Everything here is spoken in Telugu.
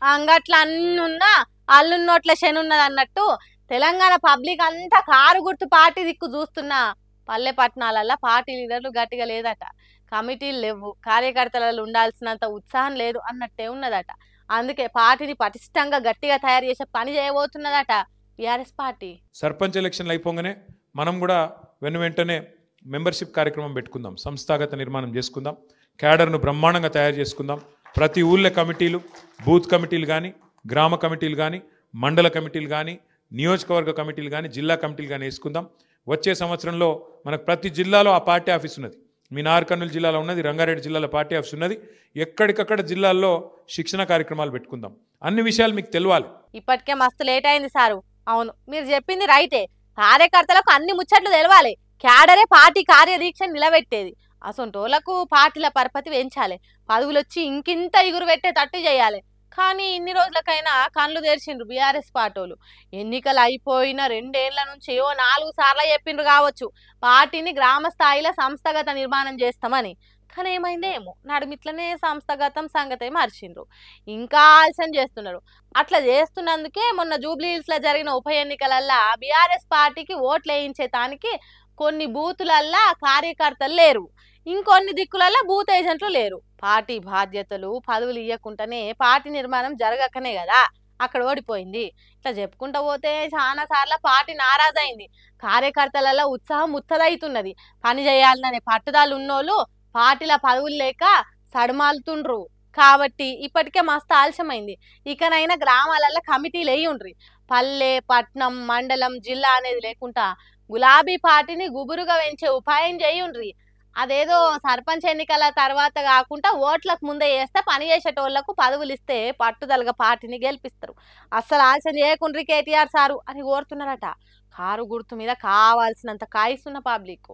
అంగట్ల అన్నున్నా అల్లున్నోట్ల శనున్నది అన్నట్టు తెలంగాణ పబ్లిక్ అంతా కారు గుర్తు పార్టీ దిక్కు చూస్తున్నా పల్లె పట్టణాలల్లో పార్టీ లీడర్లు గట్టిగా లేదట. కమిటీలు లేవు, కార్యకర్తలలో ఉండాల్సినంత ఉత్సాహం లేదు అన్నట్టే ఉన్నదట. అందుకే పార్టీని పటిష్టంగా గట్టిగా తయారు చేసే పని చేయబోతున్నదట టీఆర్ఎస్ పార్టీ. సర్పంచ్ ఎలక్షన్లు అయిపోగానే మనం కూడా వెంటనే మెంబర్షిప్ కార్యక్రమం పెట్టుకుందాం, సంస్థాగత నిర్మాణం చేసుకుందాం, క్యాడర్ను బ్రహ్మాండంగా తయారు చేసుకుందాం. ప్రతి ఊళ్ళో కమిటీలు, బూత్ కమిటీలు కానీ, గ్రామ కమిటీలు కానీ, మండల కమిటీలు కానీ, నియోజకవర్గ కమిటీలు కానీ, జిల్లా కమిటీలు కానీ వేసుకుందాం. వచ్చే సంవత్సరంలో మనకు ప్రతి జిల్లాలో ఆ పార్టీ ఆఫీస్ ఉన్నది. మీ నార్కర్నూలు జిల్లాలో ఉన్నది, రంగారెడ్డి జిల్లాలో పార్టీ ఆఫీస్ ఉన్నది. ఎక్కడికక్కడ జిల్లాల్లో శిక్షణ కార్యక్రమాలు పెట్టుకుందాం. అన్ని విషయాలు మీకు తెలియాలి. ఇప్పటికే మస్తు లేట్ అయింది సారు. అవును, మీరు చెప్పింది రైటే. కార్యకర్తలకు అన్ని ముచ్చట్లు తెలవాలి. క్యాడరే పార్టీ కార్యదీక్ష నిలబెట్టేది. అసొంటోళ్లకు పార్టీల పరపతి పెంచాలి, పదవులొచ్చి ఇంకింత ఇగురు పెట్టే తట్టు చేయాలి. కానీ ఇన్ని రోజులకైనా కళ్ళు తెరిచిండ్రు బీఆర్ఎస్ పార్టీలు. ఎన్నికలు అయిపోయిన 2 ఏళ్ల నుంచి 4 సార్లు చెప్పిండ్రు కావచ్చు పార్టీని గ్రామ స్థాయిలో సంస్థాగత నిర్మాణం చేస్తామని. కానీ ఏమైందేమో నడుమిట్లనే సంస్థాగతం సంగతే మర్చిండ్రు. ఇంకా ఆలస్యం చేస్తున్నారు. అట్లా చేస్తున్నందుకే మొన్న జూబ్లీ హిల్స్ లో జరిగిన ఉప ఎన్నికలల్లా బీఆర్ఎస్ పార్టీకి ఓట్లు వేయించేటానికి కొన్ని బూతులల్లా కార్యకర్తలు లేరు, ఇంకొన్ని దిక్కులల్లా బూత్ ఏజెంట్లు లేరు. పార్టీ బాధ్యతలు పదవులు ఇవ్వకుండానే పార్టీ నిర్మాణం జరగకనే కదా అక్కడ ఓడిపోయింది. ఇట్లా చెప్పుకుంటూ పోతే చాలా సార్లు పార్టీ నారాజైంది. కార్యకర్తలలో ఉత్సాహం ముత్తదైతున్నది. పని చేయాలనే పట్టుదల ఉన్నోళ్ళు పార్టీల పదవులు లేక సడమాలుతుండ్రు. కాబట్టి ఇప్పటికే మస్తు ఆలస్యమైంది. ఇకనైనా గ్రామాలలో కమిటీలు వేయుండ్రి. పల్లె, పట్నం, మండలం, జిల్లా అనేది లేకుండా గులాబీ పార్టీని గుబురుగా పెంచే ఉపాయం చేయుండ్రి. అదేదో సర్పంచ్ ఎన్నికల తర్వాత కాకుండా ఓట్లకు ముందే వేస్తే పని చేసేటోళ్లకు పదవులు ఇస్తే పట్టుదలగా పార్టీని గెలిపిస్తారు. అస్సలు ఆలస్యం చేయకుండ్రి కేటీఆర్ సారు అని కోరుతున్నారట. కారు గుర్తు మీద కావాల్సినంత కాయిస్తున్న పబ్లిక్.